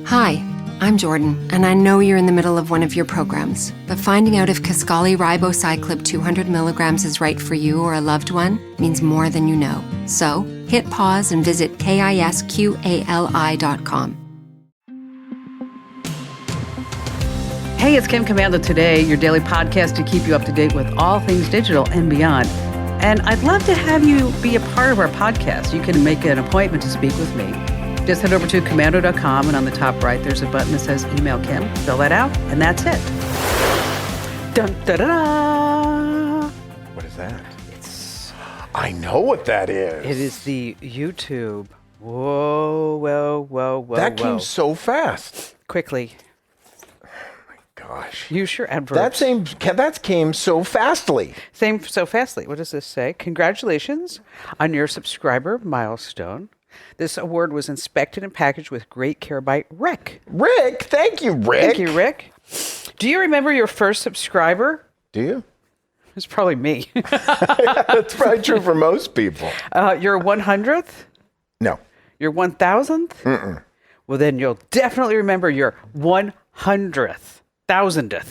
Hi, I'm Jordan, and I know you're in the middle of one of your programs, but finding out if Kisqali Ribocyclib 200 milligrams is right for you or a loved one means more than you know. So, hit pause and visit KISQALI.com. Hey, it's Kim Commando Today, your daily podcast to keep you up to date with all things digital and beyond. And I'd love to have you be a part of our podcast. You can make an appointment to speak with me. Just head over to commando.com, and on the top right, there's a button that says Email Kim. Fill that out, and that's it. Dun, da, da, da. What is that? I know what that is. It is the YouTube. Whoa. That came so fast. Quickly. Gosh. Use your adverbs. That came so fastly. Same so fastly. What does this say? Congratulations on your subscriber milestone. This award was inspected and packaged with great care by Rick. Rick, thank you, Rick. Thank you, Rick. Do you remember your first subscriber? Do you? It's probably me. That's probably true for most people. Your 100th? No. Your 1000th? Mm-mm. Well, then you'll definitely remember your 100th. 1000th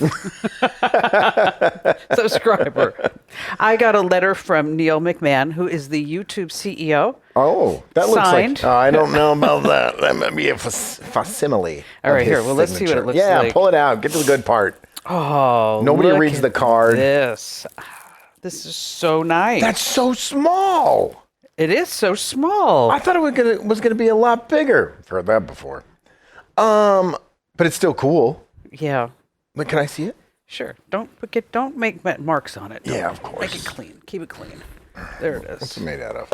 subscriber. I got a letter from Neil McMahon, who is the YouTube CEO. Oh, that looks Signed. like... I don't know about that. That might be a facsimile. All right, here. Well, let's see what it looks like. Yeah, pull it out. Get to the good part. Oh, Nobody look reads at the card. This is so nice. That's so small. It is so small. I thought it was gonna be a lot bigger. I've heard that before. But it's still cool. Yeah. But can I see it? Sure. Don't make marks on it. Yeah, of course. Make it clean. Keep it clean. There it is. What's it made out of?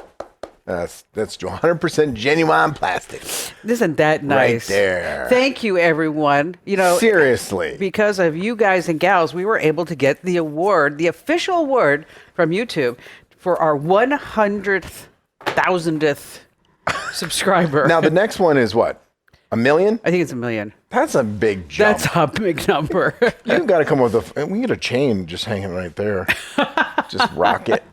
That's 100% genuine plastic. Isn't that nice? Right there. Thank you, everyone. You know, seriously, because of you guys and gals, we were able to get the award, the official award from YouTube for our 100th, 1000th subscriber. Now the next one is what? 1 million? I think it's 1 million. That's a big jump. That's a big number. You've got to come with we need a chain just hanging right there. Just rock it.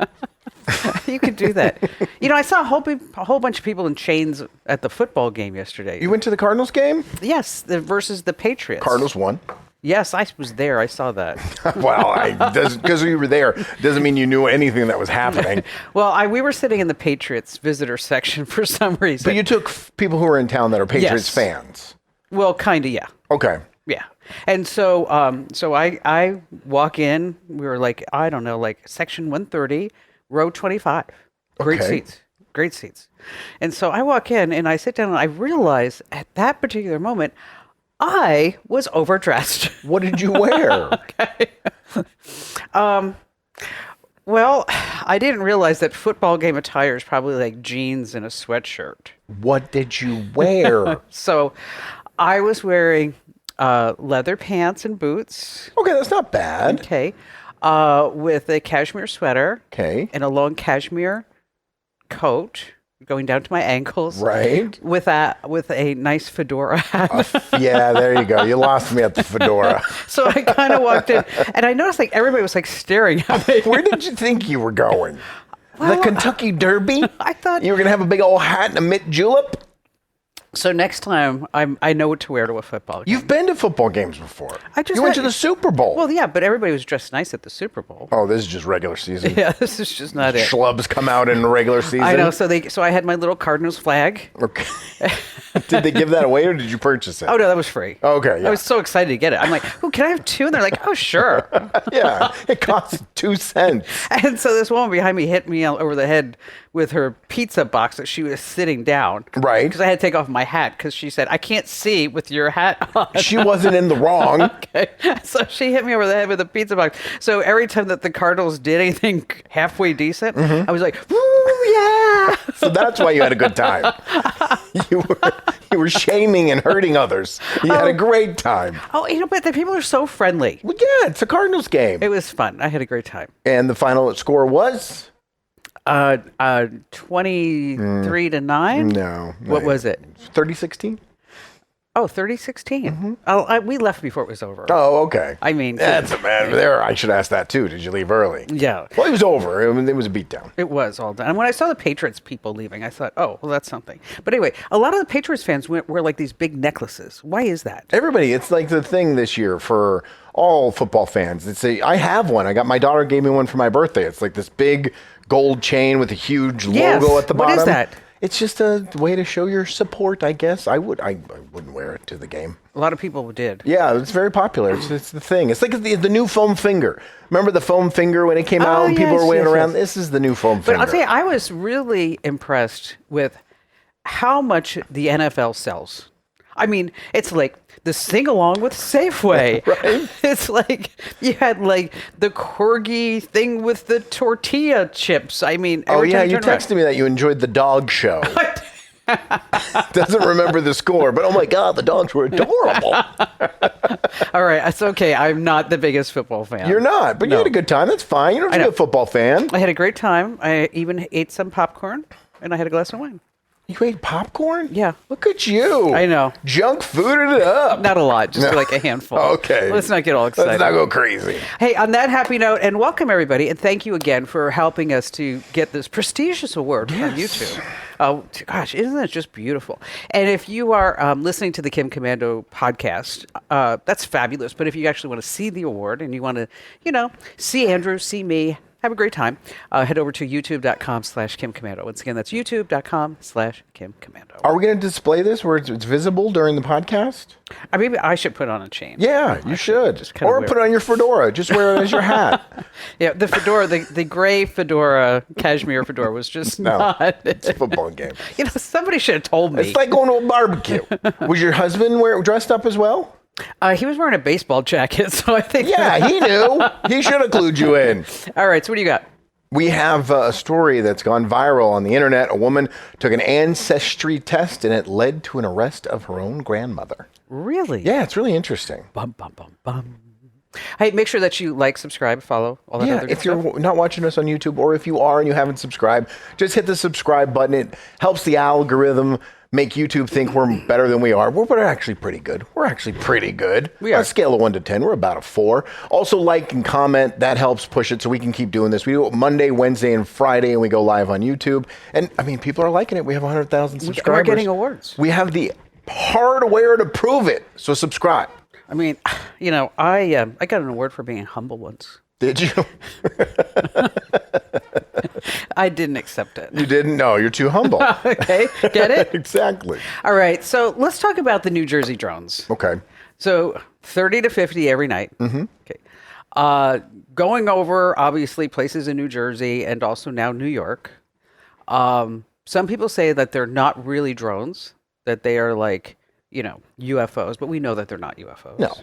You could do that. You know, I saw a whole bunch of people in chains at the football game yesterday. You went to the Cardinals game? Yes, versus the Patriots. Cardinals won. Yes, I was there. I saw that. Well, because you were there doesn't mean you knew anything that was happening. Well, we were sitting in the Patriots visitor section for some reason. But you took people who are in town that are Patriots Yes. fans. Well, kind of, yeah. Okay. Yeah. And so I walk in. We were like, I don't know, like section 130, row 25. Great Okay. seats. Great seats. And so I walk in and I sit down and I realize at that particular moment, I was overdressed. What did you wear? Okay. Well, I didn't realize that football game attire is probably like jeans and a sweatshirt. What did you wear? So I was wearing leather pants and boots. Okay, that's not bad. Okay. With a cashmere sweater. Okay. And a long cashmere coat going down to my ankles. Right. With a nice fedora hat. Yeah, there you go. You lost me at the fedora. So I kind of walked in and I noticed like everybody was like staring at me. Where did you think you were going? Well, the Kentucky Derby? I thought You were going to have a big old hat and a mint julep? so. Next time, I know what to wear to a football game. You've been to football games before. You went to the Super Bowl. Well, yeah, but everybody was dressed nice at the Super Bowl. Oh, this is just regular season. Yeah, this is just not it. Schlubs come out in the regular season. I know. So I had my little Cardinals flag. Okay. Did they give that away or did you purchase it? Oh no, that was free. Okay, yeah. I was so excited to get it. I'm like, oh, can I have two? And they're like, oh, sure. Yeah, it costs 2 cents. And so this woman behind me hit me over the head with her pizza box that she was sitting down. Right. Because I had to take off my hat because she said, I can't see with your hat on. She wasn't in the wrong. Okay. So she hit me over the head with a pizza box. So every time that the Cardinals did anything halfway decent, I was like, woo, yeah. So that's why you had a good time. You were shaming and hurting others. You had a great time. Oh, but the people are so friendly. Well, yeah, it's a Cardinals game. It was fun. I had a great time. And the final score was? 23 to 9. No. What was it? 30-16? Oh, 3016. We left before it was over. Oh, okay. I mean, that's a man. There, I should ask that too. Did you leave early? Yeah. Well, it was over. I mean, it was a beatdown. It was all done. And when I saw the Patriots people leaving, I thought, oh, well, that's something. But anyway, a lot of the Patriots fans wear like these big necklaces. Why is that? Everybody, it's like the thing this year for all football fans. I have one. My daughter gave me one for my birthday. It's like this big gold chain with a huge logo at the bottom. What is that? It's just a way to show your support, I guess. I wouldn't wear it to the game. A lot of people did. Yeah, it's very popular. It's the thing. It's like the new foam finger. Remember the foam finger when it came out and people were wearing around? This is the new foam finger. But I'll tell you, I was really impressed with how much the NFL sells. I mean, it's like the sing-along with Safeway. Right? It's like you had like the corgi thing with the tortilla chips. I mean, you turn texted me that you enjoyed the dog show. Doesn't remember the score, but oh my God, the dogs were adorable. All right, it's okay. I'm not the biggest football fan. You're not, but you had a good time. That's fine. You're not a football fan. I had a great time. I even ate some popcorn, and I had a glass of wine. You ate popcorn? Yeah. Look at you. I know. Junk fooded it up. Not a lot, just like a handful. Okay. Let's not get all excited. Let's not go crazy. Hey, on that happy note, and welcome everybody, and thank you again for helping us to get this prestigious award from YouTube. Oh, gosh, isn't that just beautiful? And if you are listening to the Kim Commando podcast, that's fabulous. But if you actually want to see the award and you want to, see Andrew, see me, have a great time, head over to youtube.com/Kim Commando. Once again, that's youtube.com/Kim Commando. Are we going to display this where it's visible during the podcast? Maybe I should put on a chain. Yeah, you should. Or put it on your fedora. Just wear it as your hat. Yeah, the fedora, the gray fedora, cashmere fedora was just not. It's a football game. Somebody should have told me. It's like going to a barbecue. Was your husband dressed up as well? He was wearing a baseball jacket, so I think... Yeah, he knew. He should have clued you in. All right, so what do you got? We have a story that's gone viral on the internet. A woman took an ancestry test, and it led to an arrest of her own grandmother. Really? Yeah, it's really interesting. Bum, bum, bum, bum. Hey, make sure that you like, subscribe, follow, all that other good if you're not watching us on YouTube, or if you are and you haven't subscribed, just hit the subscribe button. It helps the algorithm make YouTube think we're better than we are. We're actually pretty good. We're actually pretty good. We are. On a scale of 1 to 10, we're about a 4. Also, like and comment. That helps push it so we can keep doing this. We do it Monday, Wednesday, and Friday, and we go live on YouTube. And, I mean, people are liking it. We have 100,000 subscribers. We're getting awards. We have the hardware to prove it. So subscribe. I mean, I got an award for being humble once. Did you? I didn't accept it. You didn't? No, you're too humble. Okay, get it? Exactly. All right, so let's talk about the New Jersey drones. Okay. So 30 to 50 every night. Mm-hmm. Okay. Going over, obviously, places in New Jersey and also now New York. Some people say that they're not really drones, that they are like, UFOs, but we know that they're not UFOs. No.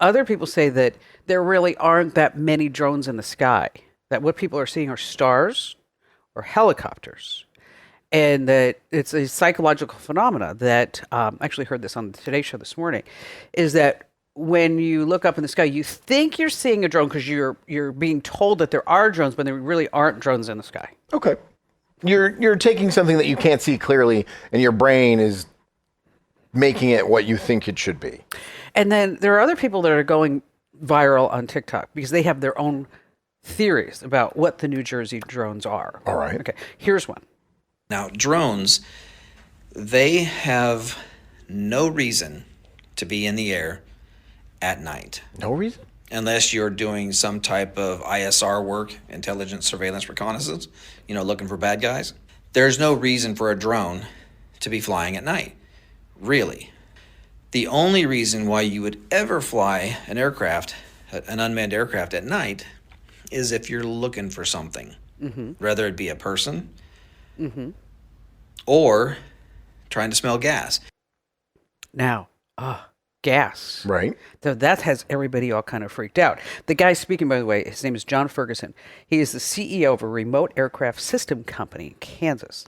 Other people say that there really aren't that many drones in the sky, that what people are seeing are stars or helicopters, and that it's a psychological phenomena that, I actually heard this on the Today Show this morning, is that when you look up in the sky, you think you're seeing a drone because you're being told that there are drones, but there really aren't drones in the sky. Okay. You're taking something that you can't see clearly, and your brain is making it what you think it should be. And then there are other people that are going viral on TikTok because they have their own theories about what the New Jersey drones are. All right. Okay, here's one. Now, drones, they have no reason to be in the air at night. No reason? Unless you're doing some type of ISR work, intelligence, surveillance, reconnaissance, looking for bad guys. There's no reason for a drone to be flying at night, really. The only reason why you would ever fly an aircraft, an unmanned aircraft at night, is if you're looking for something, whether it be a person or trying to smell gas. Now, gas. Right. So that has everybody all kind of freaked out. The guy speaking, by the way, his name is John Ferguson. He is the CEO of a remote aircraft system company in Kansas.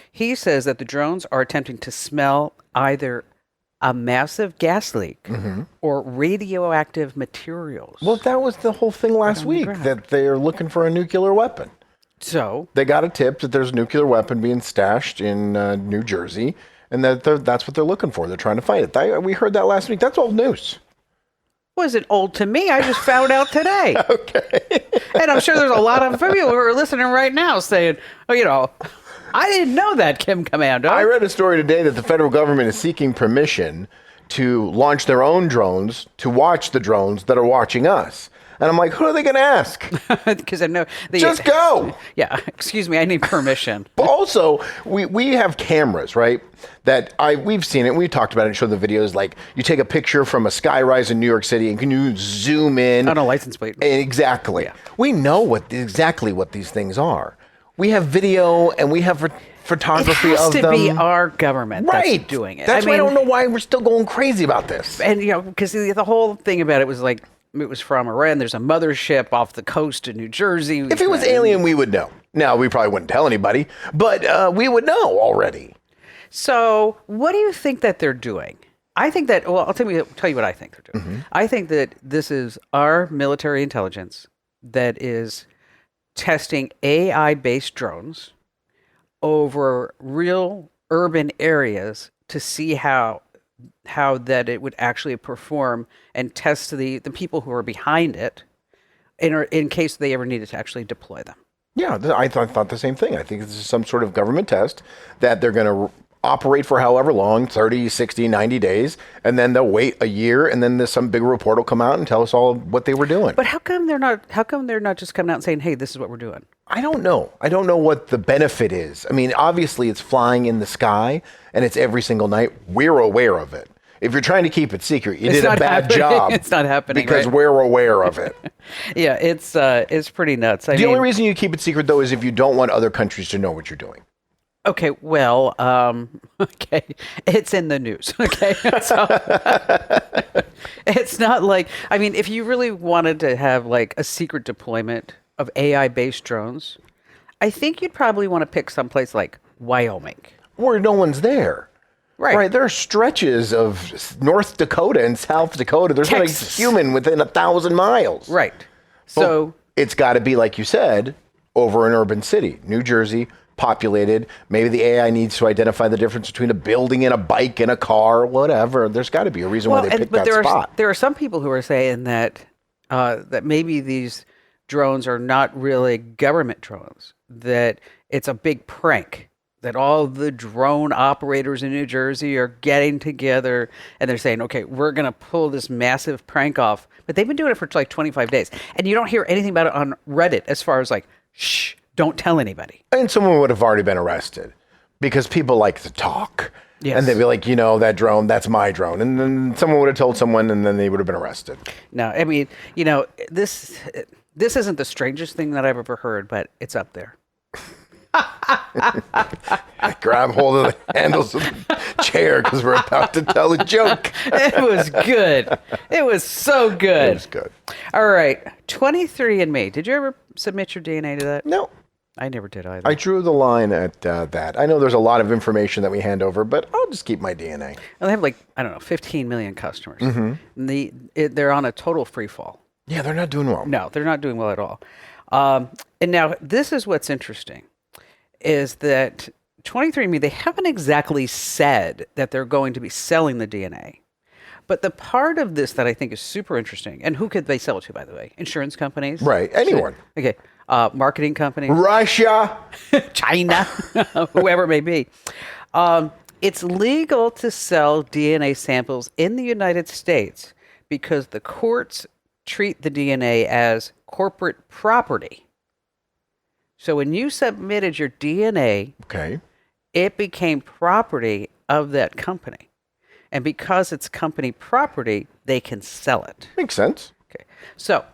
He says that the drones are attempting to smell either a massive gas leak or radioactive materials. Well, that was the whole thing last week, that they're looking for a nuclear weapon. So They got a tip that there's a nuclear weapon being stashed in New Jersey, and that's what they're looking for. They're trying to find it. We heard that last week. That's old news. Wasn't old to me. I just found out today. Okay. And I'm sure there's a lot of people who are listening right now saying, oh, I didn't know that, Kim Commando. I read a story today that the federal government is seeking permission to launch their own drones to watch the drones that are watching us. And I'm like, who are they going to ask? Because I know Just go. Yeah, excuse me, I need permission. But also, we have cameras, right? That we've seen it. We talked about it and showed the videos. Like, you take a picture from a skyrise in New York City, and can you zoom in? On a license plate. Exactly. Yeah. We know exactly what these things are. We have video and we have photography of them. It has to be our government that's doing it. That's why I don't know why we're still going crazy about this. And, because the whole thing about it was like, it was from Iran. There's a mothership off the coast of New Jersey. If it was alien, we would know. Now, we probably wouldn't tell anybody, but we would know already. So what do you think that they're doing? I think that, well, I'll tell you what I think they're doing. Mm-hmm. I think that this is our military intelligence that is testing AI-based drones over real urban areas to see how that it would actually perform and test the people who are behind it in case they ever needed to actually deploy them. Yeah, I thought the same thing. I think this is some sort of government test that they're going to operate for however long, 30, 60, 90 days, and then they'll wait a year, and then some big report will come out and tell us all what they were doing. But how come they're not just coming out and saying, hey, this is what we're doing? I don't know. I don't know what the benefit is. I mean, obviously it's flying in the sky and it's every single night. We're aware of it. If you're trying to keep it secret, you did a bad job. It's not happening because we're aware of it. Yeah, it's pretty nuts. The only reason you keep it secret, though, is if you don't want other countries to know what you're doing. Okay, well, okay, it's in the news. Okay, so it's not like, I mean, if you really wanted to have like a secret deployment of AI-based drones, I think you'd probably want to pick someplace like Wyoming, where no one's there. Right. There are stretches of North Dakota and South Dakota. There's not a human within 1,000 miles. Right. So it's got to be, like you said, over an urban city, New Jersey, populated. Maybe the AI needs to identify the difference between a building and a bike and a car, whatever. There's got to be a reason why they picked that spot. There are some people who are saying that that maybe these drones are not really government drones, that it's a big prank, that all the drone operators in New Jersey are getting together and they're saying, okay, we're going to pull this massive prank off. But they've been doing it for like 25 days. And you don't hear anything about it on Reddit as far as like, shh, don't tell anybody. And someone would have already been arrested because people like to talk. Yes. And they'd be like, that drone, that's my drone. And then someone would have told someone and then they would have been arrested. No, I mean, this isn't the strangest thing that I've ever heard, but it's up there. Grab hold of the handles of the chair because we're about to tell a joke. It was good. It was so good. It was good. All right. 23andMe. Did you ever submit your DNA to that? No. I never did either. I drew the line at that. I know there's a lot of information that we hand over, but I'll just keep my DNA. Well, they have 15 million customers. Mm-hmm. And they're on a total free fall. Yeah, they're not doing well. No, they're not doing well at all. And now this is what's interesting, is that 23andMe, they haven't exactly said that they're going to be selling the DNA. But the part of this that I think is super interesting, and who could they sell it to, by the way? Insurance companies? Right, anyone. Okay, marketing companies? Russia. China, whoever it may be. It's legal to sell DNA samples in the United States because the courts treat the DNA as corporate property. So when you submitted your DNA, it became property of that company. And because it's company property, they can sell it. Makes sense. Okay. So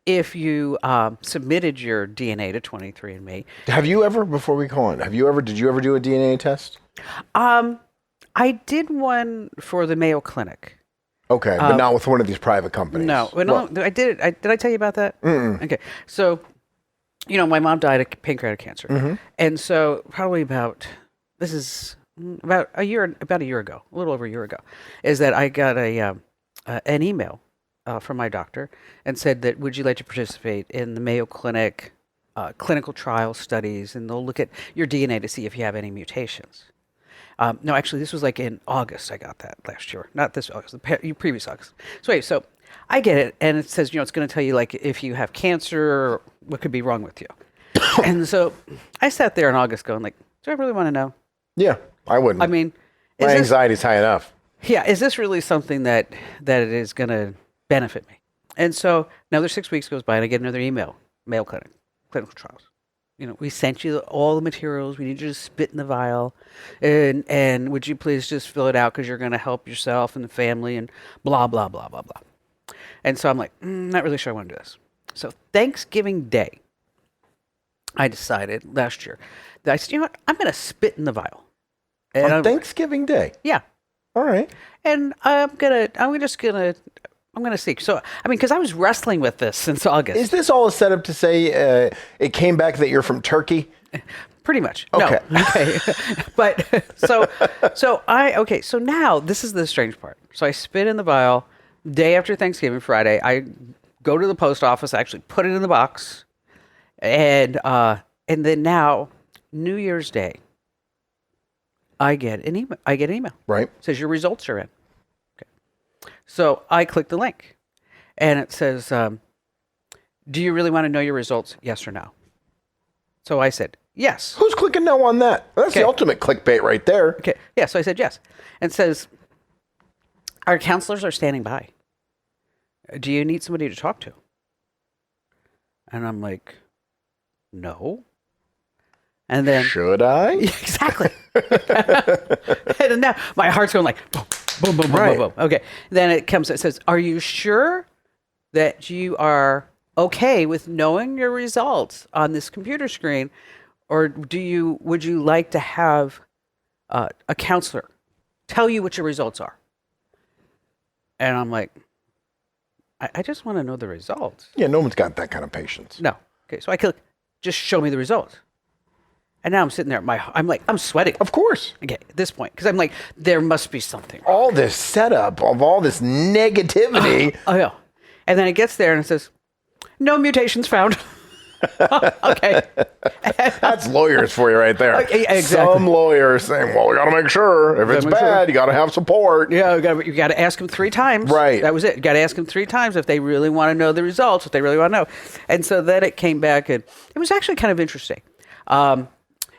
if you submitted your DNA to 23andMe. Have you ever, before we go on, did you ever do a DNA test? I did one for the Mayo Clinic. Okay, but not with one of these private companies. No, I did it. Did I tell you about that? Mm-mm. Okay, so my mom died of pancreatic cancer, mm-hmm. and so probably about a year ago, a little over a year ago, is that I got an email from my doctor and said that, would you like to participate in the Mayo Clinic clinical trial studies, and they'll look at your DNA to see if you have any mutations. No, actually, this was like in August. I got that last year, not this August, the previous August. So wait, so I get it, and it says, it's going to tell you like if you have cancer or what could be wrong with you. And so I sat there in August going like, do I really want to know? Yeah, I wouldn't. I mean, my anxiety's high enough. Yeah, is this really something that it is going to benefit me? And so another 6 weeks goes by, and I get another email, Mayo Clinic, clinical trials. We sent you all the materials. We need you to spit in the vial, and would you please just fill it out because you're going to help yourself and the family and blah blah blah blah blah. And so I'm like, not really sure I want to do this. So Thanksgiving Day, I decided last year that I said, you know what, I'm going to spit in the vial. And On Thanksgiving Day. Yeah. All right. And I'm just gonna see. So I mean, because I was wrestling with this since August. Is this all a setup to say it came back that you're from Turkey? Pretty much. Okay. No. Okay. But so now this is the strange part. So I spit in the vial day after Thanksgiving, Friday. I go to the post office, I actually put it in the box, and then now New Year's Day, I get an email. Right. It says your results are in. Okay. So I click the link, and it says, "Do you really want to know your results? Yes or no?" So I said yes. Who's clicking no on that? That's the ultimate clickbait right there. Okay. Yeah. So I said yes, and it says, "Our counselors are standing by. Do you need somebody to talk to?" And I'm like, "No." And then should I? Exactly. And now my heart's going like boom, boom, boom, boom, Right. boom, boom. Okay. Then it says, "Are you sure that you are okay with knowing your results on this computer screen, or would you like to have a counselor tell you what your results are?" And I'm like, I just want to know the results. Yeah, no one's got that kind of patience. No. Okay. So I click, just show me the results. And now I'm sitting there, I'm sweating. Of course. Okay, at this point, because I'm like, there must be something. All this setup of all this negativity. Oh, yeah. And then it gets there and it says, no mutations found. Okay. That's lawyers for you right there. Okay, exactly. Some lawyers saying, well, we got to make sure. If it's bad, you got to have support. Yeah, you got to ask them 3 times. Right. That was it. You got to ask them 3 times if they really want to know the results, if they really want to know. And so then it came back, and it was actually kind of interesting.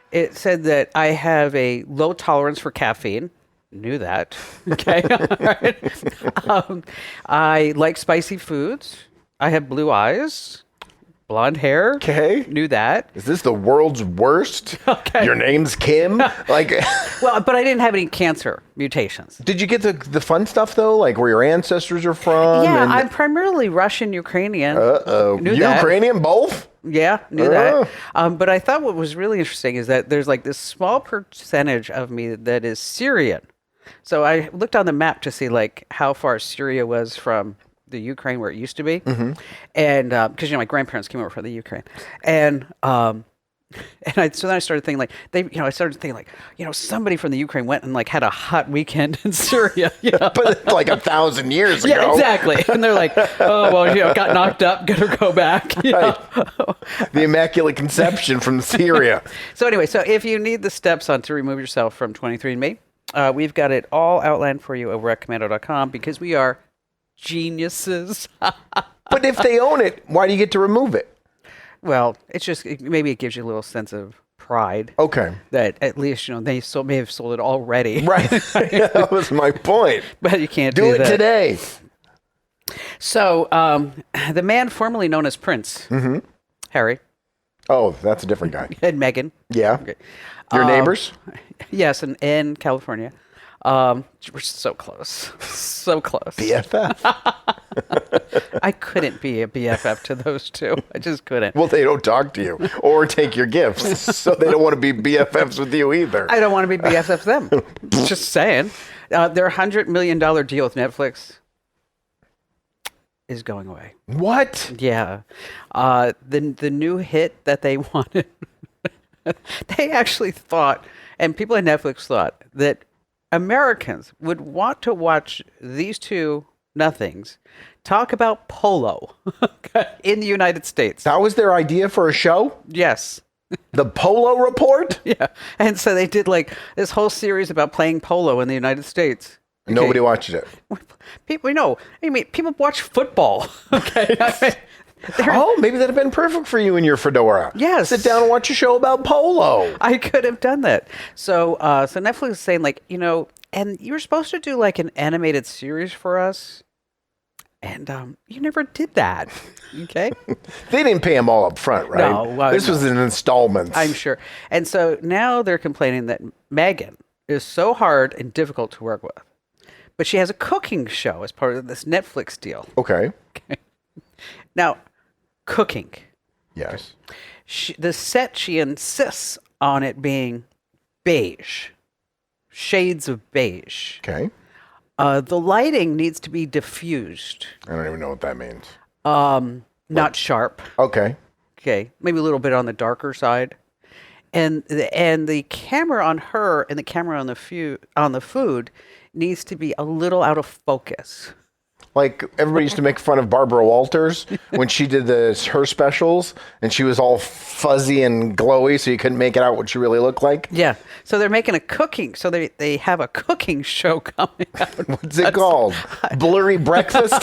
It said that I have a low tolerance for caffeine. Knew that. Okay. All right. I like spicy foods. I have blue eyes, blonde hair. Okay. Knew that. Is this the world's worst? Okay. Your name's Kim? Like, Well, but I didn't have any cancer mutations. did you get the fun stuff though? Like where your ancestors are from? Yeah, and- I'm primarily Russian, Ukrainian. Uh-oh. Knew that. Ukrainian both? Yeah, knew that. But I thought what was really interesting is that there's like this small percentage of me that is Syrian. So I looked on the map to see like how far Syria was from the Ukraine where it used to be. Mm-hmm. And because, my grandparents came over from the Ukraine. So then I started thinking somebody from the Ukraine went and like had a hot weekend in Syria. But like 1,000 years ago. Yeah, exactly. And they're like, oh, well, got knocked up, gotta go back. Right. The Immaculate Conception from Syria. So anyway, so if you need the steps on to remove yourself from 23andMe, we've got it all outlined for you over at commando.com because we are geniuses. But if they own it, why do you get to remove it? Well, maybe it gives you a little sense of pride. Okay. That at least, they may have sold it already. Right. That was my point. But you can't Do it that. today. So, the man formerly known as Prince, Harry, Oh, that's a different guy. and Meghan. Yeah. Okay. Your neighbors? Yes, in California. We're so close. So close. BFF. I couldn't be a BFF to those two. I just couldn't. Well, they don't talk to you or take your gifts, so they don't want to be BFFs with you either. I don't want to be BFF them. Just saying. Their $100 million deal with Netflix is going away. What? Yeah. The new hit that they wanted, they actually thought, and people at Netflix thought, that Americans would want to watch these two nothings talk about polo in the United States. That was their idea for a show? Yes. The Polo Report? Yeah. And so they did like this whole series about playing polo in the United States. Okay. Nobody watched it. People, I mean, people watch football. Okay. Oh, maybe that'd have been perfect for you and your fedora. Yes. Sit down and watch a show about polo. I could have done that. So Netflix is saying like, and you were supposed to do like an animated series for us. And you never did that. Okay. They didn't pay him all up front, right? No. This was in installments. I'm sure. And so now they're complaining that Megan is so hard and difficult to work with. But she has a cooking show as part of this Netflix deal. Okay. Now, cooking. Yes. The set, she insists on it being beige. Shades of beige. Okay. The lighting needs to be diffused. I don't even know what that means. Not sharp. Okay. Okay. Maybe a little bit on the darker side. And the camera on her and the camera on the food needs to be a little out of focus. Like everybody used to make fun of Barbara Walters when she did her specials and she was all fuzzy and glowy so you couldn't make it out what she really looked like. Yeah. So they're making so they have a cooking show coming out. What's it called? Blurry Breakfast?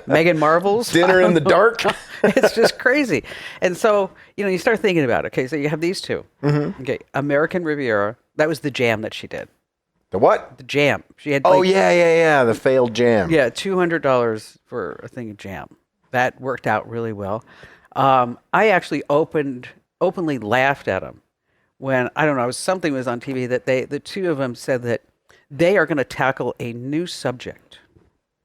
Meghan Marvel's Dinner in the dark? It's just crazy. And so, you start thinking about it. Okay, so you have these two. Mm-hmm. Okay, American Riviera. That was the jam that she did. The what? The jam. She had. Yeah. The failed jam. Yeah, $200 for a thing of jam. That worked out really well. I actually openly laughed at them when I don't know. Something was on TV that the two of them said that they are going to tackle a new subject,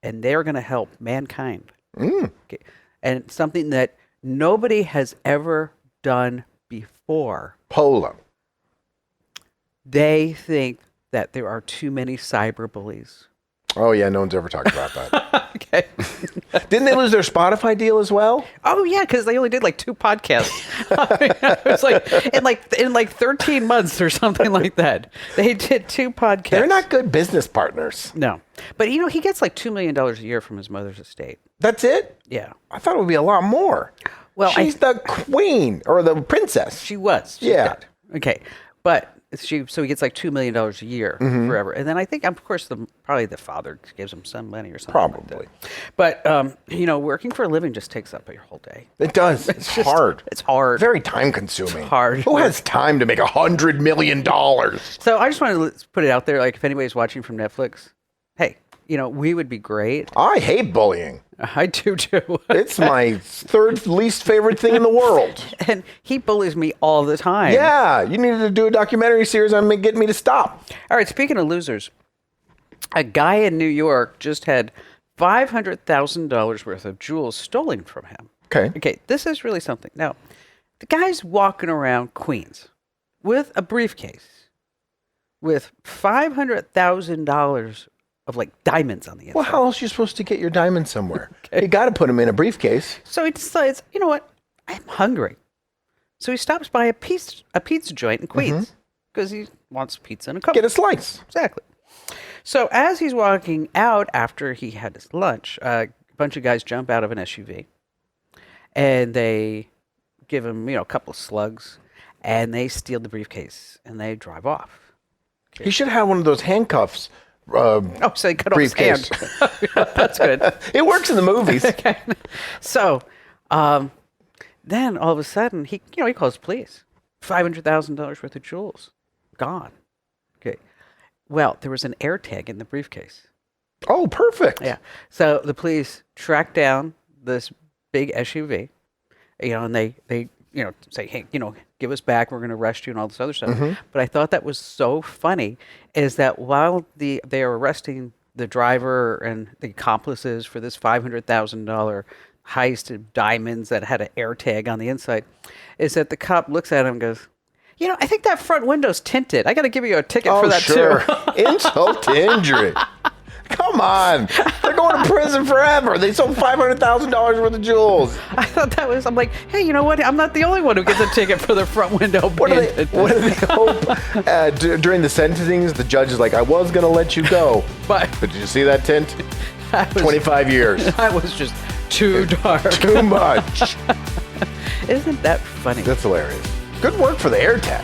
and they are going to help mankind. Okay. And something that nobody has ever done before. Polo. They think that there are too many cyberbullies. Oh, yeah. No one's ever talked about that. Okay. Didn't they lose their Spotify deal as well? Oh, yeah, because they only did like 2 podcasts. It was like in 13 months or something like that. They did 2 podcasts. They're not good business partners. No. But, he gets like $2 million a year from his mother's estate. That's it? Yeah. I thought it would be a lot more. Well, she's the queen or the princess. She was. She's Yeah. dead. Okay. But so he gets like $2 million a year forever. And then I think, of course, probably the father gives him some money or something. Probably. Like that. But, working for a living just takes up your whole day. It does. It's hard. It's hard. Very time consuming. It's hard. Who has time to make $100 million? So I just wanted to put it out there, like if anybody's watching from Netflix, hey, we would be great. I hate bullying. I do too. It's my third least favorite thing in the world. And he bullies me all the time. Yeah, you needed to do a documentary series on getting me to stop. All right, speaking of losers, a guy in New York just had $500,000 worth of jewels stolen from him. Okay. This is really something. Now, the guy's walking around Queens with a briefcase with $500,000 of like diamonds on the inside. Well, how else are you supposed to get your diamonds somewhere? You got to put them in a briefcase. So he decides, you know what? I'm hungry. So he stops by a pizza joint in Queens because he wants pizza and a Coke. Get a slice. Exactly. So as he's walking out after he had his lunch, a bunch of guys jump out of an SUV and they give him, a couple of slugs and they steal the briefcase and they drive off. He should have one of those handcuffs. So they cut off his hand. That's good. It works in the movies. Okay. So then all of a sudden he calls the police. $500,000 worth of jewels gone. Okay. Well, there was an AirTag in the briefcase. Oh, perfect. Yeah. So the police track down this big SUV, and they say, hey, give us back. We're going to arrest you and all this other stuff. But I thought that was so funny is that while they are arresting the driver and the accomplices for this $500,000 heist of diamonds that had an AirTag on the inside, is that the cop looks at him and goes, I think that front window's tinted. I got to give you a ticket for that too. Insult to injury. Come on. They're going to prison forever. They sold $500,000 worth of jewels. I thought that was, I'm like, hey, you know what? I'm not the only one who gets a ticket for the front window. What do they hope? During the sentencings, the judge is like, I was going to let you go. But did you see that tint? 25 years. That was just too dark. Too much. Isn't that funny? That's hilarious. Good work for the AirTag.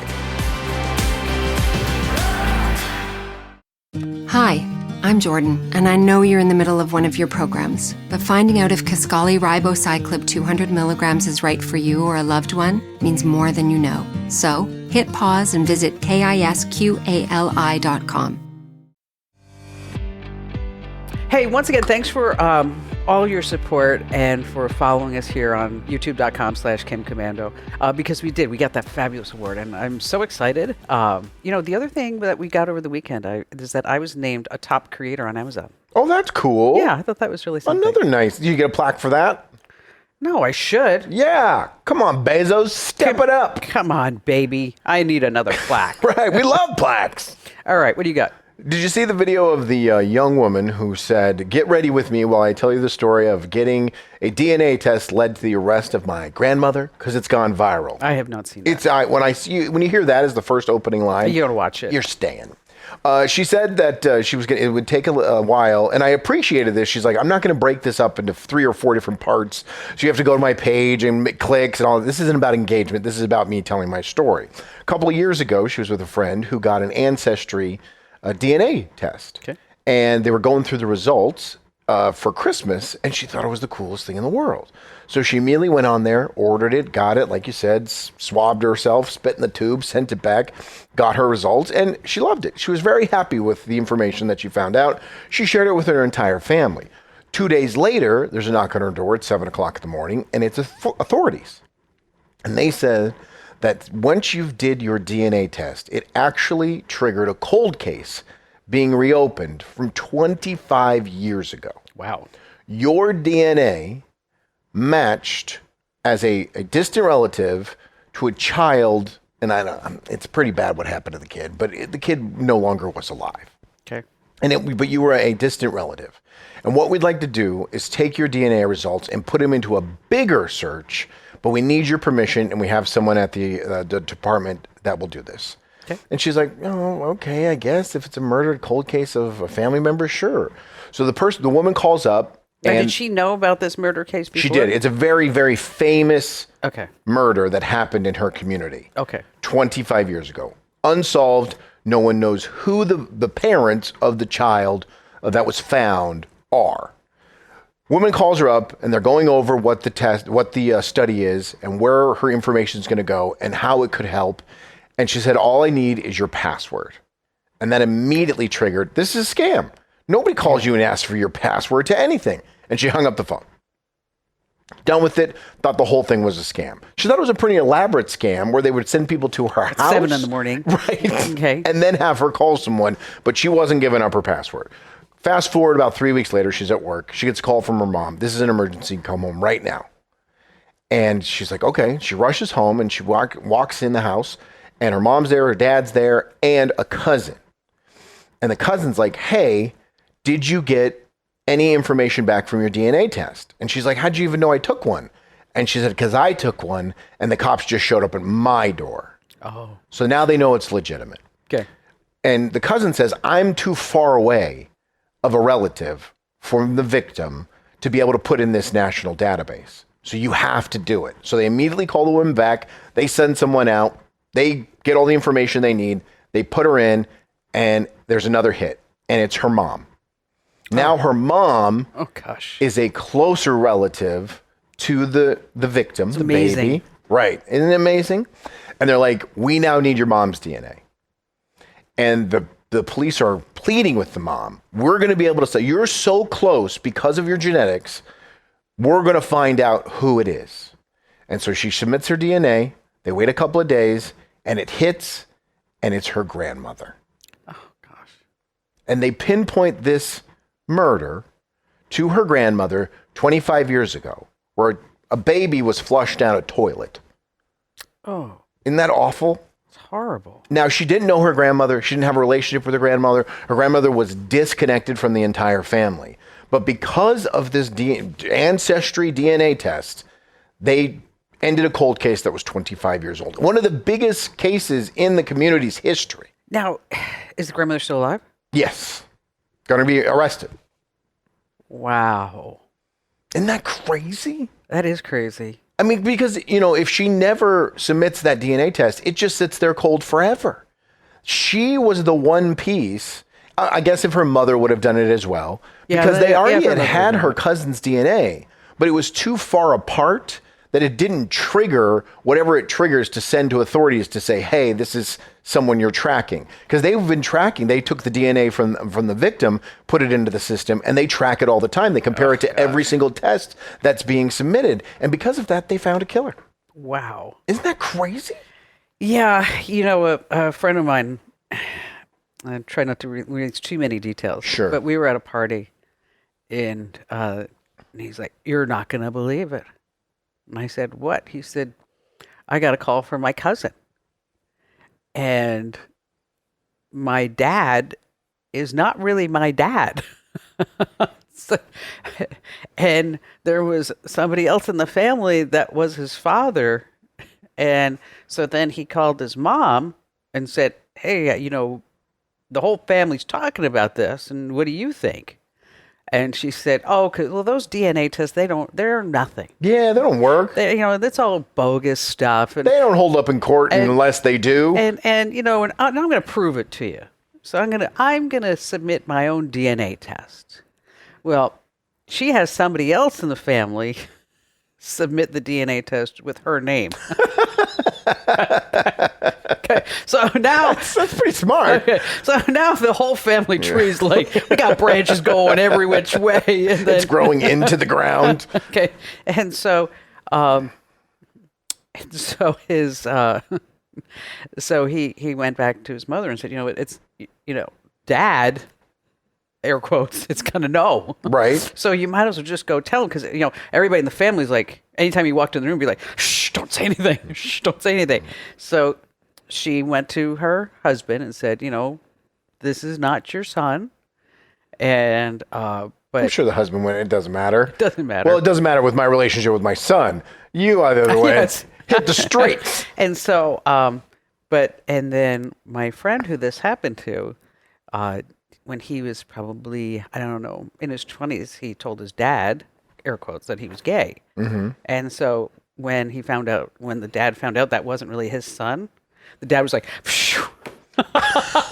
Hi, I'm Jordan, and I know you're in the middle of one of your programs, but finding out if Kisqali Ribocyclib 200 milligrams is right for you or a loved one means more than you know. So, hit pause and visit KISQALI.com. Hey, once again, thanks for all your support and for following us here on youtube.com/KimCommando because we got that fabulous award, and I'm so excited. The other thing that we got over the weekend is that I was named a top creator on Amazon. Oh, that's cool. Yeah, I thought that was really something. Another nice. You get a plaque for that? No, I should. Yeah. Come on, Bezos. Step it up. Come on, baby. I need another plaque. Right. We love plaques. All right, what do you got? Did you see the video of the young woman who said, "Get ready with me while I tell you the story of getting a DNA test led to the arrest of my grandmother because it's gone viral"? I have not seen that. It's when you hear that as the first opening line, you gotta watch it. You're staying. She said that it would take a while, and I appreciated this. She's like, "I'm not going to break this up into 3 or 4 different parts. So you have to go to my page and make clicks and all. This isn't about engagement. This is about me telling my story." A couple of years ago, she was with a friend who got an ancestry DNA test. Okay. And they were going through the results for Christmas, and she thought it was the coolest thing in the world. So she immediately went on there, ordered it, got it, like you said, swabbed herself, spit in the tube, sent it back, got her results, and she loved it. She was very happy with the information that she found out. She shared it with her entire family. 2 days later, there's a knock on her door at 7 o'clock in the morning, and it's authorities. And they said that once you did your DNA test, it actually triggered a cold case being reopened from 25 years ago. Wow. Your DNA matched as a distant relative to a child, and I know it's pretty bad what happened to the kid, but the kid no longer was alive. Okay. But you were a distant relative. And what we'd like to do is take your DNA results and put them into a bigger search, but we need your permission, and we have someone at the department that will do this. Okay. And she's like, "Oh, okay, I guess if it's a murdered cold case of a family member, sure." So the woman calls up. Now, And did she know about this murder case before? she did. It's a very, very famous Okay. murder that happened in her community. Okay. 25 years ago. Unsolved. No one knows who the parents of the child that was found are. Woman calls her up, and they're going over what the study is, and where her information is going to go, and how it could help. And she said, "All I need is your password." And that immediately triggered, this is a scam. Nobody calls you and asks for your password to anything. And she hung up the phone. Done with it, thought the whole thing was a scam. She thought it was a pretty elaborate scam where they would send people to her house. 7 in the morning. Right. Okay. And then have her call someone, but she wasn't giving up her password. Fast forward about 3 weeks later, she's at work. She gets a call from her mom. "This is an emergency. Come home right now." And she's like, okay. She rushes home and she walks in the house, and her mom's there, her dad's there, and a cousin. And the cousin's like, "Hey, did you get any information back from your DNA test?" And she's like, "How'd you even know I took one?" And she said, "Because I took one, and the cops just showed up at my door." Oh. So now they know it's legitimate. Okay. And the cousin says, "I'm too far away of a relative from the victim to be able to put in this national database. So you have to do it." So they immediately call the woman back. They send someone out. They get all the information they need. They put her in, and there's another hit, and it's her mom. Now her mom is a closer relative to the victim, the amazing. baby. Right. Isn't it amazing? And they're like, "We now need your mom's DNA." And the police are pleading with the mom. "We're going to be able to say, you're so close because of your genetics, we're going to find out who it is." And so she submits her DNA. They wait a couple of days, and it hits, and it's her grandmother. Oh, gosh. And they pinpoint this murder to her grandmother 25 years ago, where a baby was flushed down a toilet. Oh. Isn't that awful? It's horrible. Now, she didn't know her grandmother. She didn't have a relationship with her grandmother. Her grandmother was disconnected from the entire family. But because of this ancestry DNA test, they ended a cold case that was 25 years old. One of the biggest cases in the community's history. Now, is the grandmother still alive? Yes. Going to be arrested. Wow. Isn't that crazy? That is crazy. I mean, because, if she never submits that DNA test, it just sits there cold forever. She was the one piece. I guess if her mother would have done it as well, because they already had her cousin's DNA, but it was too far apart that it didn't trigger whatever it triggers to send to authorities to say, hey, this is someone you're tracking. Because they've been tracking. They took the DNA from the victim, put it into the system, and they track it all the time. They compare it to every single test that's being submitted. And because of that, they found a killer. Wow. Isn't that crazy? Yeah. A friend of mine, I try not to release too many details. Sure. But we were at a party, and he's like, you're not going to believe it. And I said, what? He said, I got a call from my cousin. And my dad is not really my dad. And there was somebody else in the family that was his father. And so then he called his mom and said, hey, the whole family's talking about this. And what do you think? And she said, those DNA tests, they're nothing. Yeah, they don't work. That's all bogus stuff. And they don't hold up in court unless they do. And I'm going to prove it to you. So I'm going to submit my own DNA test. Well, she has somebody else in the family submit the DNA test with her name. Okay, so now that's pretty smart. Okay, so now the whole family tree's like, we got branches going every which way, and then it's growing into the ground. Okay, and so his so he went back to his mother and said, it's Dad, air quotes, it's gonna know, right? So you might as well just go tell him, because everybody in the family's like, anytime you walked in the room, be like, shh, don't say anything, shh, don't say anything. So she went to her husband and said, this is not your son, and but I'm sure the husband went, it doesn't matter. It doesn't matter. Well, it doesn't matter with my relationship with my son. You, on the other way, hit the streets. And so, and then my friend who this happened to, when he was probably, I don't know, in his 20s, he told his dad, air quotes, that he was gay. Mm-hmm. And so when the dad found out that wasn't really his son, the dad was like, phew.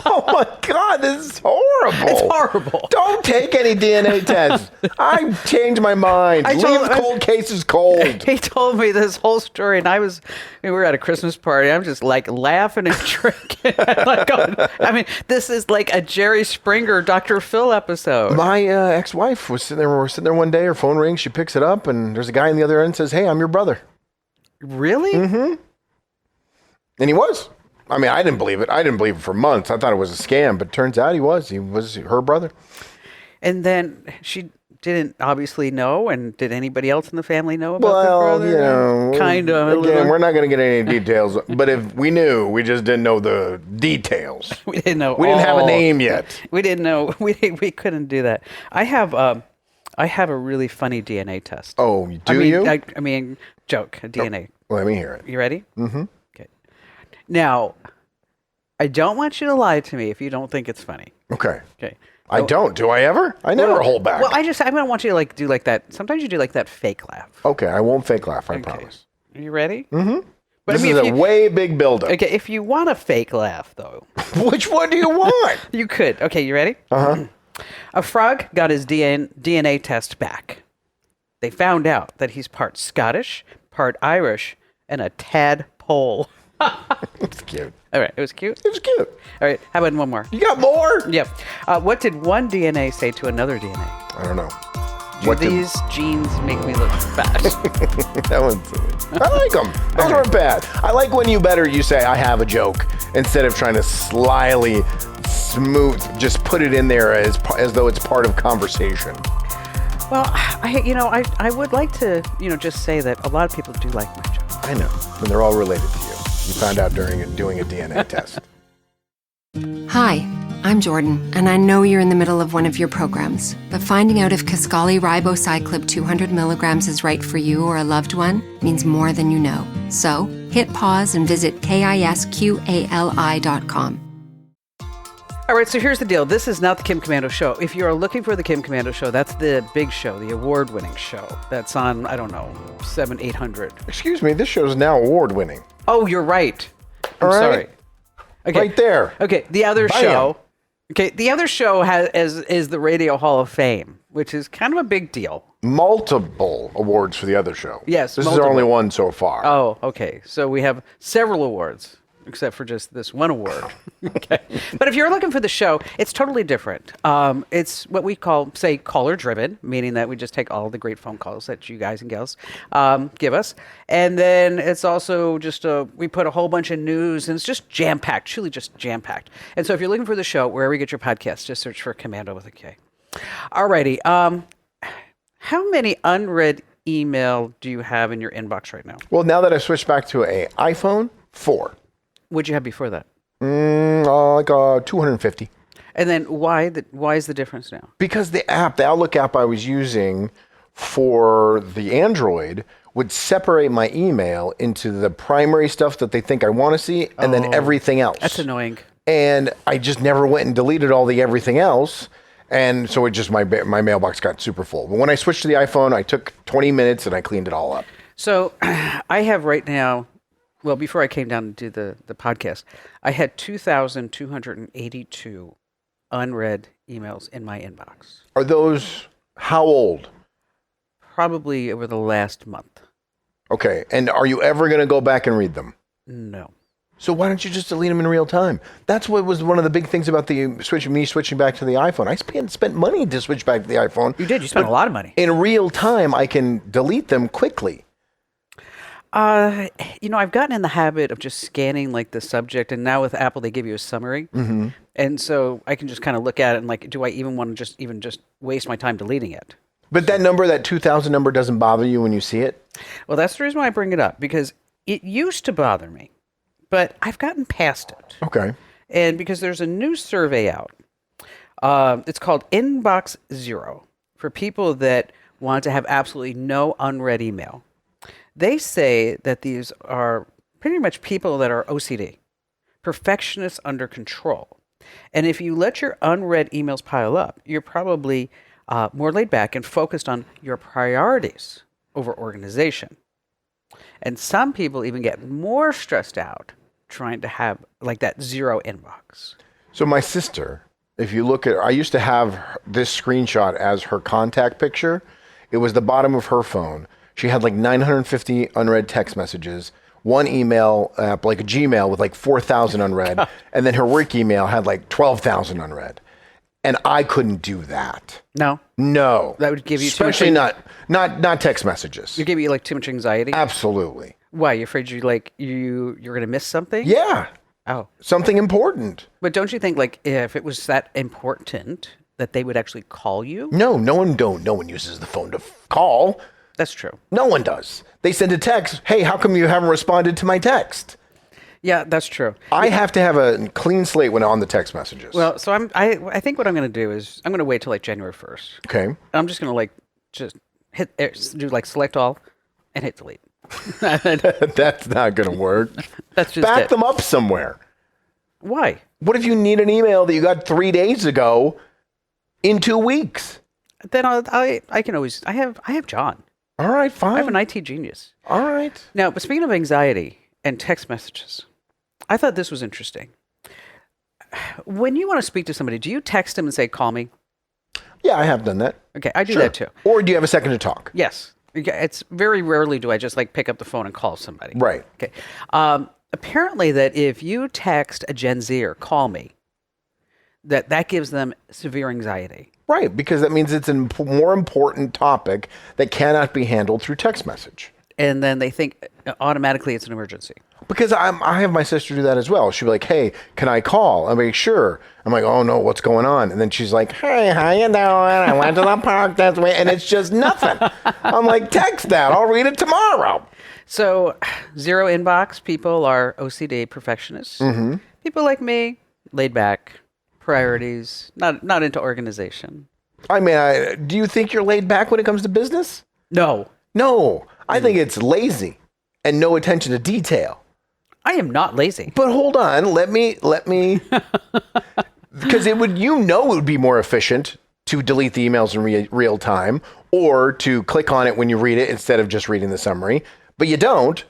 Oh my God, this is horrible. It's horrible. Don't take any DNA tests. I changed my mind. Leave cold cases cold. He told me this whole story, and we were at a Christmas party. I'm just like laughing and drinking. This is like a Jerry Springer, Dr. Phil episode. My ex-wife was sitting there one day, her phone rings, she picks it up, and there's a guy on the other end says, hey, I'm your brother. Really? Mm-hmm. And he was. I mean, I didn't believe it. I didn't believe it for months. I thought it was a scam, but turns out he was her brother. And then she didn't obviously know, and did anybody else in the family know about the brother? Kind of. Again, we're not going to get any details, but if we knew, we just didn't know the details. We didn't know. We didn't have a name yet. We didn't know. We couldn't do that. I have a really funny DNA test. Oh, you? I mean, joke, a DNA. Oh, let me hear it. You ready? Mm-hmm. Now, I don't want you to lie to me if you don't think it's funny. Okay. Okay. I don't. Do I ever? I never hold back. Well, I don't want you to do like that. Sometimes you do like that fake laugh. Okay, I won't fake laugh. I promise. Are you ready? Mm-hmm. But this is a way big buildup. Okay, if you want a fake laugh, though. Which one do you want? You could. Okay, you ready? Uh-huh. A frog got his DNA test back. They found out that he's part Scottish, part Irish, and a tadpole. It's cute. All right, it was cute? It was cute. All right, how about one more? You got more? Yep. What did one DNA say to another DNA? I don't know. These jeans make me look fat? That one's silly. I like them. Those aren't bad. I like when you say, I have a joke, instead of trying to slyly just put it in there as though it's part of conversation. Well, I would like to, just say that a lot of people do like my jokes. I know. And they're all related to you. You found out doing a DNA test. Hi, I'm Jordan, and I know you're in the middle of one of your programs, but finding out if Kisqali Ribocyclib 200 milligrams is right for you or a loved one means more than you know. So, hit pause and visit KISQALI.com. All right, so here's the deal. This is not the Kim Komando Show. If you are looking for the Kim Komando Show, that's the big show, the award-winning show. That's on, I don't know, 700, 800. Excuse me, this show is now award-winning. Oh, you're right. I'm All right. sorry. Okay. Right there. Okay, the other Bam. show. Okay, the other show is the Radio Hall of Fame, which is kind of a big deal. Multiple awards for the other show. Yes, This multiple. is only one so far. Oh, okay. So we have several awards, except for just this one award. Okay. But if you're looking for the show, it's totally different. It's what we call, say, caller-driven, meaning that we just take all the great phone calls that you guys and gals give us. And then it's also just, we put a whole bunch of news, and it's just jam-packed, truly just jam-packed. And so if you're looking for the show, wherever you get your podcast, just search for Commando with a K. Alrighty. How many unread email do you have in your inbox right now? Well, now that I switched back to an iPhone, 4. What'd you have before that? Like 250. And then why is the difference now? Because the Outlook app I was using for the Android would separate my email into the primary stuff that they think I want to see and then everything else. That's annoying. And I just never went and deleted all the everything else. And so it just, my mailbox got super full. But when I switched to the iPhone, I took 20 minutes and I cleaned it all up. So I have right now, well, before I came down to do the podcast, I had 2,282 unread emails in my inbox. Are those how old? Probably over the last month. Okay. And are you ever going to go back and read them? No. So why don't you just delete them in real time? That's what was one of the big things about me switching back to the iPhone. I spent money to switch back to the iPhone. You did. You spent a lot of money. In real time, I can delete them quickly. I've gotten in the habit of just scanning like the subject, and now with Apple, they give you a summary. Mm-hmm. And so I can just kind of look at it and like, do I even want to just waste my time deleting it? But that 2,000 number doesn't bother you when you see it? Well, that's the reason why I bring it up, because it used to bother me, but I've gotten past it. Okay. And because there's a new survey out, it's called Inbox Zero, for people that want to have absolutely no unread email. They say that these are pretty much people that are OCD, perfectionists under control. And if you let your unread emails pile up, you're probably more laid back and focused on your priorities over organization. And some people even get more stressed out trying to have like that zero inbox. So my sister, if you look at, I used to have this screenshot as her contact picture. It was the bottom of her phone. She had like 950 unread text messages, one email app, like a Gmail with like 4,000 unread, and then her work email had like 12,000 unread. And I couldn't do that. No? No. That would give you too much... Especially not text messages. It give you like too much anxiety? Absolutely. Why? You're afraid you're going to miss something? Yeah. Oh. Something important. But don't you think like if it was that important that they would actually call you? No one uses the phone to call. That's true. No one does. They send a text. Hey, how come you haven't responded to my text? Yeah, that's true. I have to have a clean slate when on the text messages. Well, so I think what I'm going to do is I'm going to wait till like January 1st. Okay. I'm just going to like just do like select all and hit delete. That's not going to work. That's just Back it. them up somewhere. Why? What if you need an email that you got 3 days ago in 2 weeks? Then I can always I have John. All right, fine. I have an IT genius. All right. Now, but speaking of anxiety and text messages, I thought this was interesting. When you want to speak to somebody, do you text them and say, call me? Yeah, I have done that. Okay, I do Sure. that too. Or do you have a second to talk? Yes. It's very rarely do I just like pick up the phone and call somebody. Right. Okay. Apparently that if you text a Gen Zer, call me, that gives them severe anxiety. Right, because that means it's a more important topic that cannot be handled through text message. And then they think automatically it's an emergency. Because I have my sister do that as well. She'll be like, hey, can I call? I'm like, sure. I'm like, oh no, what's going on? And then she's like, hey, how you doing? I went to the park that way. And it's just nothing. I'm like, text that. I'll read it tomorrow. So zero inbox people are OCD perfectionists. Mm-hmm. People like me, laid back, priorities, not into organization. I mean, do you think you're laid back when it comes to business? No. No. I think it's lazy and no attention to detail. I am not lazy. But hold on, let me Because it would be more efficient to delete the emails in real time or to click on it when you read it instead of just reading the summary. But you don't.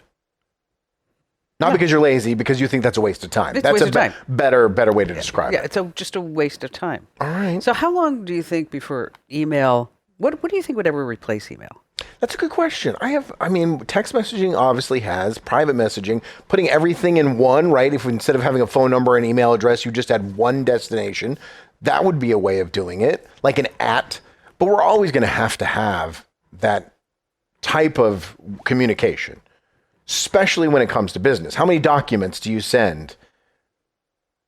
Not because you're lazy, because you think that's a waste of time. That's a better way to describe it. Yeah, it's just a waste of time. All right. So how long do you think before email, what do you think would ever replace email? That's a good question. Text messaging obviously has, private messaging, putting everything in one, right? If instead of having a phone number and email address, you just had one destination, that would be a way of doing it, like an @ But we're always going to have that type of communication, especially when it comes to business. How many documents do you send?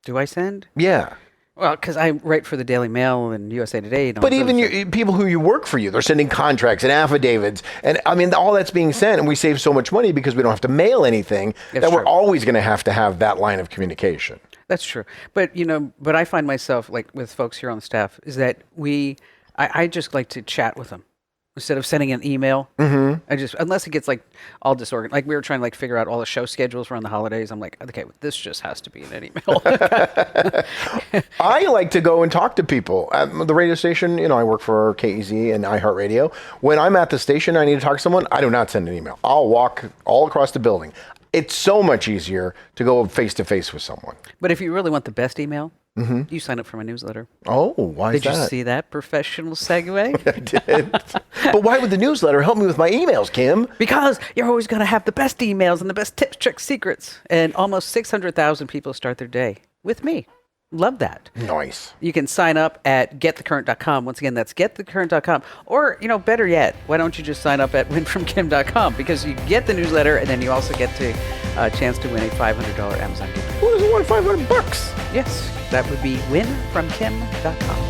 Do I send? Yeah. Well, because I write for the Daily Mail and USA Today. But even people who you work for you, they're sending contracts and affidavits. And all that's being sent. And we save so much money because we don't have to mail anything we're always going to have that line of communication. That's true. But, but I find myself, like with folks here on the staff, is that I just like to chat with them. Instead of sending an email, unless it gets like all disorganized, like we were trying to figure out all the show schedules around the holidays. I'm like, okay, this just has to be in an email. I like to go and talk to people at the radio station. I work for KEZ and iHeartRadio. When I'm at the station, I need to talk to someone. I do not send an email. I'll walk all across the building. It's so much easier to go face to face with someone. But if you really want the best email, you sign up for my newsletter. Oh, why is that? Did you see that professional segue? I did. But why would the newsletter help me with my emails, Kim? Because you're always going to have the best emails and the best tips, tricks, secrets. And almost 600,000 people start their day with me. Love that. Nice. You can sign up at getthecurrent.com. Once again, that's getthecurrent.com. Or, better yet, why don't you just sign up at winfromkim.com? Because you get the newsletter and then you also get a chance to win a $500 Amazon gift. Who doesn't want $500? Yes, that would be winfromkim.com.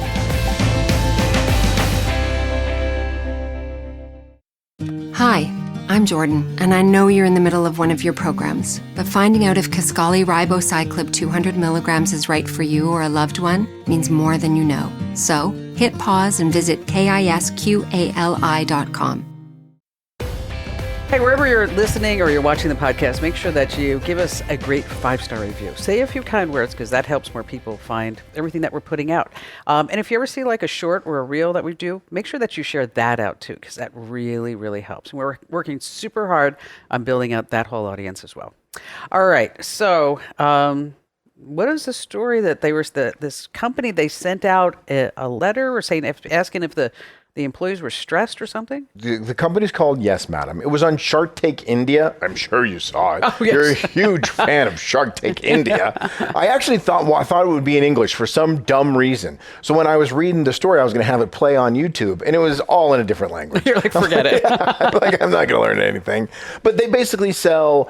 Hi, I'm Jordan, and I know you're in the middle of one of your programs, but finding out if Kisqali Ribocyclib 200 milligrams is right for you or a loved one means more than you know. So, hit pause and visit KISQALI.com. Hey, wherever you're listening or you're watching the podcast, make sure that you give us a great 5-star review. Say a few kind words because that helps more people find everything that we're putting out. And if you ever see like a short or a reel that we do, make sure that you share that out too because that really, really helps. And we're working super hard on building out that whole audience as well. All right. So what is the story that this company, they sent out a letter or asking if the employees were stressed or something? The company's called Yes, Madam. It was on Shark Tank India. I'm sure you saw it. Oh, yes. You're a huge fan of Shark Tank India. I actually thought it would be in English for some dumb reason. So when I was reading the story, I was going to have it play on YouTube, and it was all in a different language. You're like, forget it. I'm not going to learn anything. But they basically sell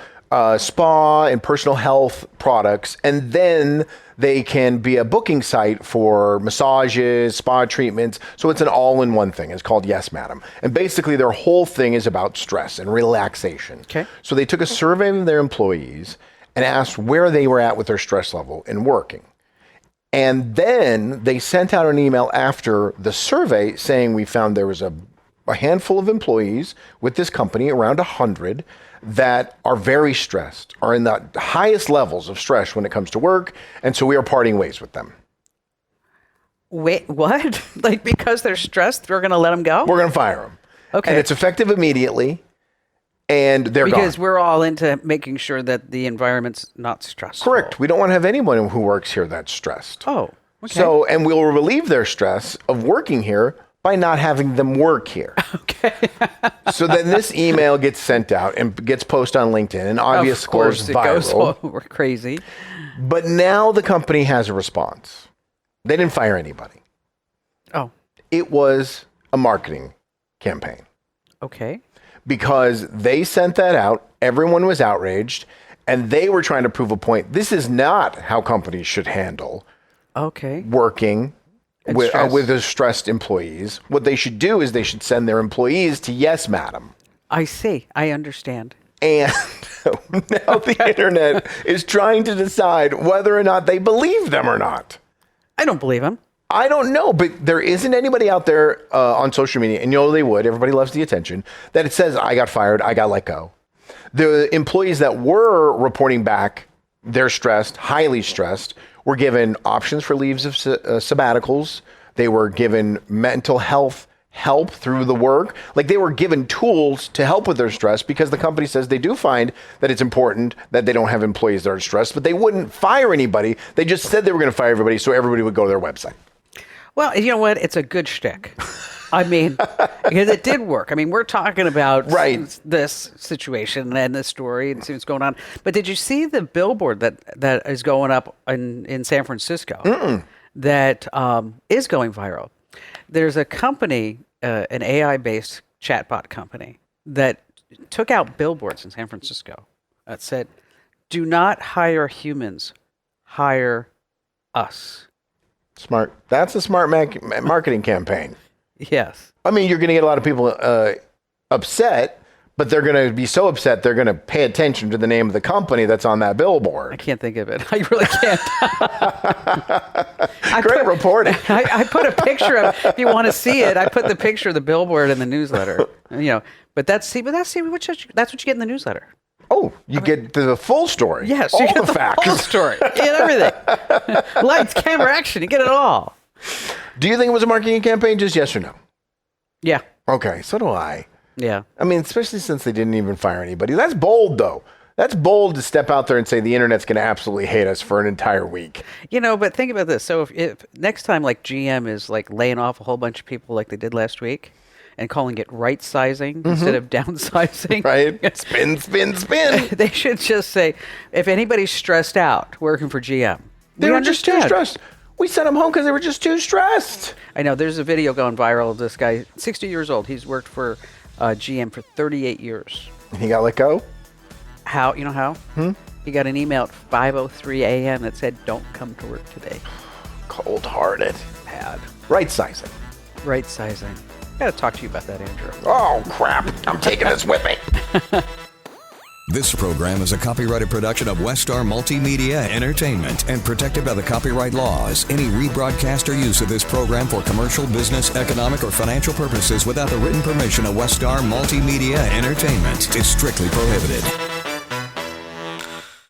spa and personal health products, and then they can be a booking site for massages, spa treatments. So it's an all-in-one thing. It's called Yes, Madam. And basically their whole thing is about stress and relaxation. Okay. So they took a survey of their employees and asked where they were at with their stress level in working. And then they sent out an email after the survey saying we found there was a handful of employees with this company, around 100, that are very stressed, are in the highest levels of stress when it comes to work, and so we are parting ways with them. Wait, what? Like because they're stressed, we're going to let them go? We're going to fire them. Okay. And it's effective immediately, and they're because gone. we're all into making sure that the environment's not stressful. Correct. We don't want to have anyone who works here that's stressed. Oh, okay. So, and we'll relieve their stress of working here by not having them work here. Okay. So then this email gets sent out and gets posted on LinkedIn and obviously of course, goes it viral. We're crazy. But now the company has a response. They didn't fire anybody. Oh. It was a marketing campaign. Okay. Because they sent that out, everyone was outraged, and they were trying to prove a point. This is not how companies should handle working with the stressed employees. What they should do is they should send their employees to Yes, Madam. I see. I understand. And now the internet is trying to decide whether or not they believe them or not. I don't believe them. I don't know, but there isn't anybody out there on social media, and they would, everybody loves the attention, that it says, I got fired, I got let go. The employees that were reporting back they're stressed, highly stressed, were given options for leaves of sabbaticals. They were given mental health help through the work. Like, they were given tools to help with their stress, because the company says they do find that it's important that they don't have employees that are stressed, but they wouldn't fire anybody. They just said they were going to fire everybody so everybody would go to their website. Well, you know what? It's a good shtick. I mean, because it did work. I mean, we're talking about this situation and this story and see what's going on. But did you see the billboard that is going up in San Francisco that is going viral? There's a company, an AI-based chatbot company, that took out billboards in San Francisco that said, "Do not hire humans, hire us." Smart. That's a smart marketing campaign. Yes. I mean, you're going to get a lot of people upset, but they're going to be so upset they're going to pay attention to the name of the company that's on that billboard. I can't think of it. I really can't. Great reporting. I put a picture of, if you want to see it, I put the picture of the billboard in the newsletter. But that's what you get in the newsletter. Oh, you get the full story. Yes, all you get the facts. Full story. You get everything. Lights, camera, action. You get it all. Do you think it was a marketing campaign? Just yes or no? Yeah. Okay, so do I. Yeah. I mean, especially since they didn't even fire anybody. That's bold, though. That's bold to step out there and say the internet's going to absolutely hate us for an entire week. But think about this. So if next time, like, GM is like laying off a whole bunch of people like they did last week and calling it right sizing instead of downsizing. Right. Spin, spin, spin. They should just say, if anybody's stressed out working for GM, they were just too stressed. We sent them home because they were just too stressed. I know. There's a video going viral of this guy, 60 years old. He's worked for GM for 38 years. And he got let go? How? You know how? He got an email at 5:03 a.m. that said, "Don't come to work today." Cold-hearted. Bad. Right sizing. Right sizing. I got to talk to you about that, Andrew. Oh, crap. I'm taking this with me. This program is a copyrighted production of Westar Multimedia Entertainment and protected by the copyright laws. Any rebroadcast or use of this program for commercial, business, economic, or financial purposes without the written permission of Westar Multimedia Entertainment is strictly prohibited.